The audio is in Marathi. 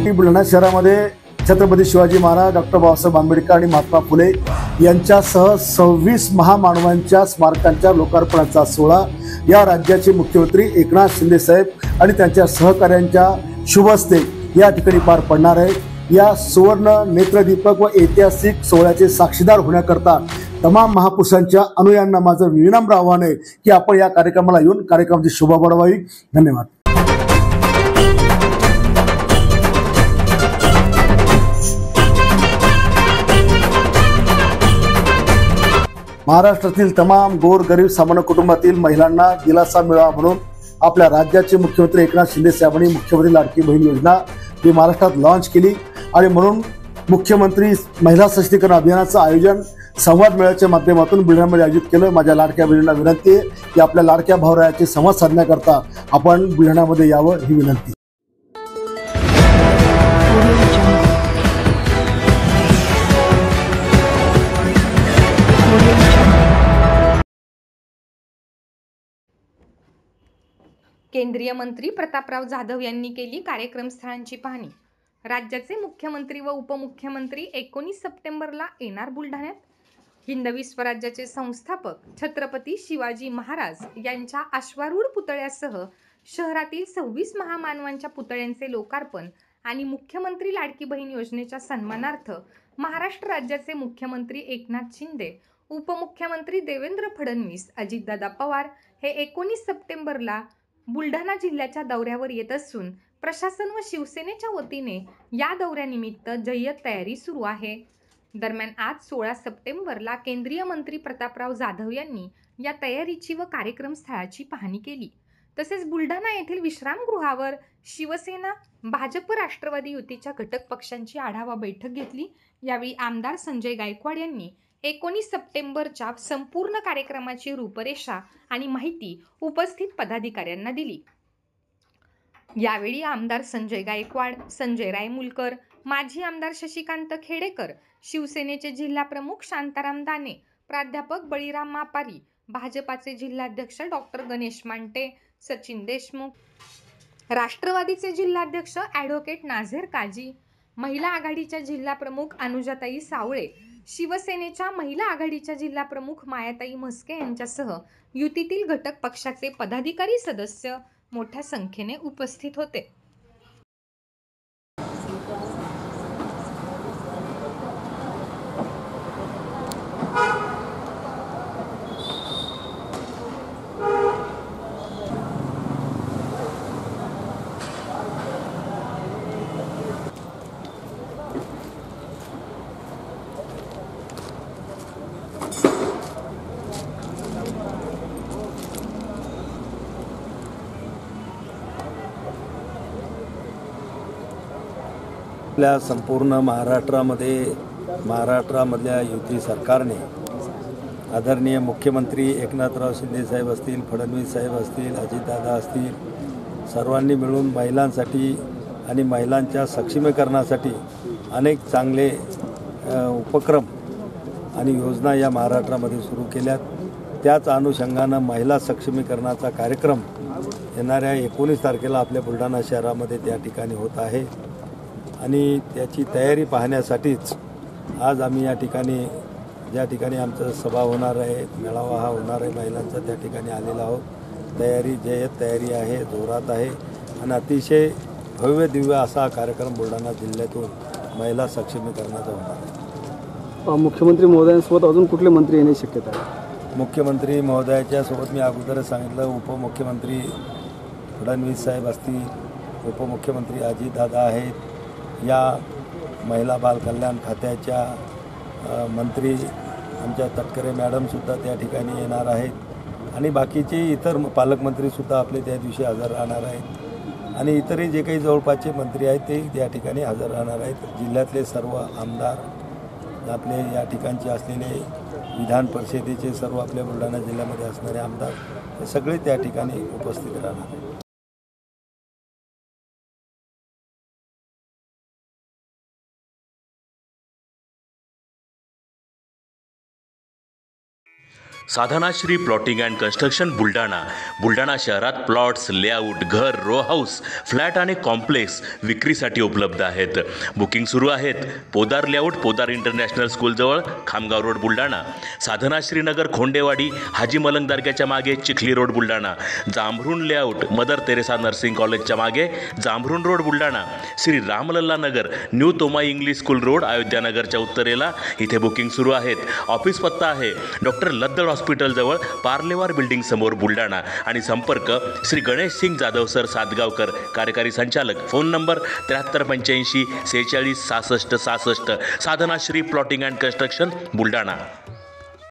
बुलढाणा शहरामध्ये छत्रपती शिवाजी महाराज, डॉक्टर बाबासाहेब आंबेडकर आणि महात्मा फुले यांच्यासह 26 महामानवांच्या स्मारकांच्या लोकार्पणाचा सोहळा या राज्याचे मुख्यमंत्री एकनाथ शिंदे साहेब आणि त्यांच्या सहकाऱ्यांच्या शुभ हस्ते या ठिकाणी पार पडणार आहे। या सुवर्ण नेत्रदीपक व ऐतिहासिक सोहळ्याचे साक्षीदार होण्याकरता तमाम महापुरुषांच्या अनुयायांना माझं विनम्र आव्हान आहे की आपण या कार्यक्रमाला येऊन कार्यक्रमाची शोभा वाढवावी। धन्यवाद। महाराष्ट्रातील तमाम गोरगरीब सामान्य कुटुंबातील महिलांना दिलासा मिळावा म्हणून आपल्या राज्याचे मुख्यमंत्री एकनाथ शिंदे साहेबांनी मुख्यमंत्री लाडकी बहीण योजना ही महाराष्ट्रात लॉन्च केली आणि म्हणून मुख्यमंत्री महिला सशक्तीकरण अभियानाचं आयोजन संवाद मेळ्याच्या माध्यमातून बुलढाण्यामध्ये आयोजित केलं। माझ्या लाडक्या बहिणींना विनंती आहे की आपल्या लाडक्या भावरायाचे संवाद साधण्याकरता आपण बुलढाण्यामध्ये यावं ही विनंती। केंद्रीय मंत्री प्रतापराव जाधव यांनी केली कार्यक्रम स्थळांची पाहणी। राज्याचे मुख्यमंत्री व उपमुख्यमंत्री 19 सप्टेंबरला येणार बुलढाण्यात। हिंदवी स्वराज्याचे संस्थापक छत्रपती शिवाजी महाराज यांच्या अश्वारूढ पुतळ्यासह शहरातील 26 महामानवांच्या पुतळ्यांचे लोकार्पण आणि मुख्यमंत्री लाडकी बहीण योजनेच्या सन्मानार्थ महाराष्ट्र राज्याचे मुख्यमंत्री एकनाथ शिंदे, उपमुख्यमंत्री देवेंद्र फडणवीस, अजितदादा पवार हे 19 सप्टेंबरला बुलढाणा जिल्ह्याच्या दौऱ्यावर येत असून प्रशासन व शिवसेनेच्या वतीने या दौऱ्यानिमित्त जय्यत तयारी सुरू आहे। दरम्यान आज 16 सप्टेंबरला केंद्रीय मंत्री प्रतापराव जाधव यांनी या तयारीची व कार्यक्रम स्थळाची पाहणी केली। तसेच बुलढाणा येथील विश्रामगृहावर शिवसेना, भाजप, राष्ट्रवादी युतीच्या घटक पक्षांची आढावा बैठक घेतली। यावेळी आमदार संजय गायकवाड यांनी 19 सप्टेंबरच्या संपूर्ण कार्यक्रमाची रूपरेषा आणि माहिती उपस्थित पदाधिकाऱ्यांना दिली। यावेळी आमदार संजय गायकवाड, संजय रायमुलकर, माजी आमदार शशिकांत खेडेकर, शिवसेनेचे जिल्हा प्रमुख शांताराम दाने, प्राध्यापक बळीराम मापारी, भाजपाचे जिल्हाध्यक्ष डॉक्टर गणेश मांटे, सचिन देशमुख, राष्ट्रवादीचे जिल्हाध्यक्ष ॲडव्होकेट नाझेर काजी, महिला आघाडीच्या जिल्हा प्रमुख अनुजाताई सावळे, शिवसेनेच्या महिला आघाडीच्या जिल्हा प्रमुख मायाताई म्हस्के यांच्यासह युतीतील घटक पक्षाचे पदाधिकारी सदस्य मोठ्या संख्येने उपस्थित होते। आपल्या संपूर्ण महाराष्ट्रामधल्या युती सरकारने आदरणीय मुख्यमंत्री एकनाथराव शिंदे साहेब असतील, फडणवीस साहेब असतील, अजितदादा असतील, सर्वांनी मिळून महिलांसाठी आणि महिलांच्या सक्षमीकरणासाठी अनेक चांगले उपक्रम आणि योजना या महाराष्ट्रामध्ये सुरू केल्यात। त्याच अनुषंगानं महिला सक्षमीकरणाचा कार्यक्रम येणाऱ्या 19 तारखेला आपल्या बुलढाणा शहरामध्ये त्या ठिकाणी होत आहे आणि त्याची तयारी पाहण्यासाठीच आज आम्ही या ठिकाणी ज्या ठिकाणी आमचं सभा होणार आहे, मेळावा हा होणार आहे महिलांचा, त्या ठिकाणी आलेलो आहोत। तयारी जय्यत तयारी आहे, जोरात आहे आणि अतिशय भव्य दिव्य असा कार्यक्रम बुलढाणा जिल्ह्यातून महिला सक्षमीकरणाचा होणार आहे। मुख्यमंत्री महोदयांसोबत अजून कुठले मंत्री येण्याची शक्यता आहे? मुख्यमंत्री महोदयाच्या सोबत मी अगोदरच सांगितलं, उपमुख्यमंत्री फडणवीस साहेब असतील, उपमुख्यमंत्री अजितदादा आहेत, या महिला बाल कल्याण खात्याच्या मंत्री आमच्या तटकरे मॅडमसुद्धा त्या ठिकाणी येणार आहेत आणि बाकीचे इतर पालकमंत्रीसुद्धा आपले त्या दिवशी हजर राहणार आहेत आणि इतरही जे काही जवळपासचे मंत्री आहेत ते त्या ठिकाणी हजर राहणार आहेत। जिल्ह्यातले सर्व आमदार, आपले या ठिकाणचे असलेले विधान परिषदेचे सर्व आपल्या बुलढाणा जिल्ह्यामध्ये असणारे आमदार हे सगळे त्या ठिकाणी उपस्थित राहणार आहेत। Sadhanashri plotting and construction Buldhana शहरात प्लॉट्स, लेआउट, घर, रो हाऊस, फ्लॅट आणि कॉम्प्लेक्स विक्रीसाठी उपलब्ध आहेत. बुकिंग सुरू आहेत. पोदार लेआउट, पोदार इंटरनॅशनल स्कूलजवळ, खामगाव रोड, बुलढाणा. साधनाश्री नगर, खोंडेवाडी, हाजी मलंग दर्ग्याच्या मागे, Chikhli road, Buldhana. Jambhrun layout, mother Teresa nursing कॉलेजच्या मागे, Jambhrun road, Buldhana. Shri Ramlalla Nagar, new Tomai English school road, अयोध्यानगरच्या उत्तरेला. इथे बुकिंग सुरू आहेत. ऑफिस पत्ता आहे डॉक्टर लद्दड हॉस्पिटलजवळ, पार्लेवार बिल्डिंग समोर, बुलढाणा. आणि संपर्क श्री गणेश सिंग जाधव सर सातगावकर, कार्यकारी संचालक. Phone number 7385 46 66 66. Sadhanashri plotting and construction, Buldhana.